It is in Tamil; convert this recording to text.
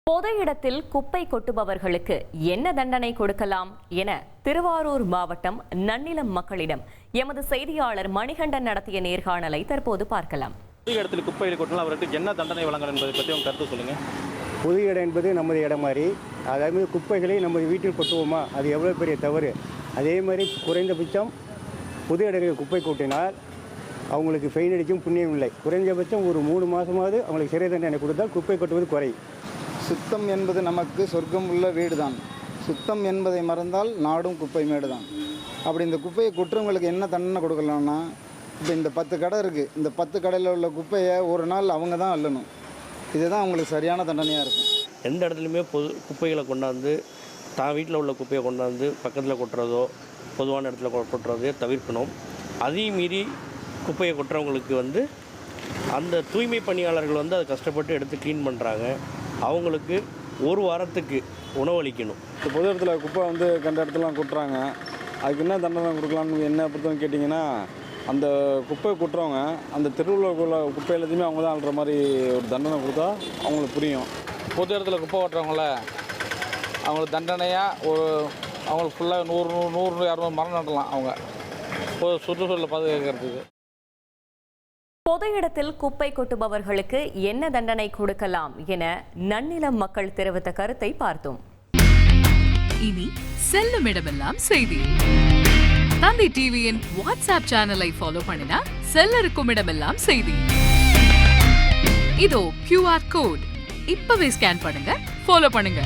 பொது இடத்தில் குப்பை கொட்டுபவர்களுக்கு என்ன தண்டனை கொடுக்கலாம் என திருவாரூர் மாவட்டம் நன்னிலம் மக்களிடம் எமது செய்தியாளர் மணிகண்டன் நடத்திய நேர்காணலை தற்போது பார்க்கலாம். பொது இடத்தில் குப்பையில் கொட்டினால் அவருக்கு என்ன தண்டனை வழங்கலாம் என்பதை பற்றி உங்கள் கருத்து சொல்லுங்கள். பொது இடம் என்பது நமது இடம் மாதிரி, அதாவது குப்பைகளை நமது வீட்டில் கொட்டுவோமா, அது எவ்வளோ பெரிய தவறு. அதே மாதிரி குறைந்தபட்சம் பொது இடங்களில் குப்பை கொட்டினால் அவங்களுக்கு ஃபைன் அடிக்கும் புண்ணியம் இல்லை. குறைந்தபட்சம் ஒரு 3 மாதமாவது அவங்களுக்கு சிறை தண்டனை கொடுத்தால் குப்பை கொட்டுவது குறை. சுத்தம் என்பது நமக்கு சொர்க்கம் உள்ள வீடு தான். சுத்தம் என்பதை மறந்தால் நாடும் குப்பை மேடு தான். அப்படி இந்த குப்பையை கொட்டுறவங்களுக்கு என்ன தண்டனை கொடுக்கலாம்னா, இப்போ இந்த 10 கடை இருக்குது, இந்த 10 கடையில் உள்ள குப்பையை ஒரு நாள் அவங்க தான் அள்ளணும். இதுதான் அவங்களுக்கு சரியான தண்டனையாக இருக்கும். எந்த இடத்துலையுமே குப்பைகளை கொண்டாந்து தான் வீட்டில் உள்ள குப்பையை கொண்டாந்து பக்கத்தில் கொட்டுறதோ பொதுவான இடத்துல கொட்டுறதையோ தவிர்க்கணும். அதையும் மீறி குப்பையை கொட்டுறவங்களுக்கு அந்த தூய்மை பணியாளர்கள் அதை கஷ்டப்பட்டு எடுத்து க்ளீன் பண்ணுறாங்க. அவங்களுக்கு ஒரு வாரத்துக்கு உணவளிக்கணும். இப்போ பொது இடத்துல குப்பை கண்ட இடத்துலாம் கொட்டுறாங்க, அதுக்கு என்ன தண்டனை கொடுக்கலான்னு என்ன பொறுத்தவங்க கேட்டிங்கன்னா, அந்த குப்பை கொட்டுறவங்க அந்த தெருவில் உள்ள குப்பை எல்லாத்தையுமே அவங்க தான் அள்ளுற மாதிரி ஒரு தண்டனை கொடுத்தா அவங்களுக்கு புரியும். பொது இடத்துல குப்பை கொட்டுறவங்கள அவங்களுக்கு தண்டனையாக அவங்களுக்கு ஃபுல்லாக 100-200 மரம் நடலாம். அவங்க சுற்றுச்சூழலை பாதுகாக்கிறதுக்கு. பொது இடத்தில் குப்பை கொட்டுபவர்களுக்கு என்ன தண்டனை கொடுக்கலாம் என நன்னிலம் மக்கள் தெரிவித்த கருத்தை பார்த்தோம். இனி செல்லும் இடமெல்லாம் செய்தி. தந்தி டிவியின் வாட்ஸ்அப் சேனலை ஃபாலோ பண்ணினா செல்ல இருக்கும் இடமெல்லாம் செய்தி. இதோ QR கோட் இப்பவே ஸ்கேன் பண்ணுங்க, ஃபாலோ பண்ணுங்க.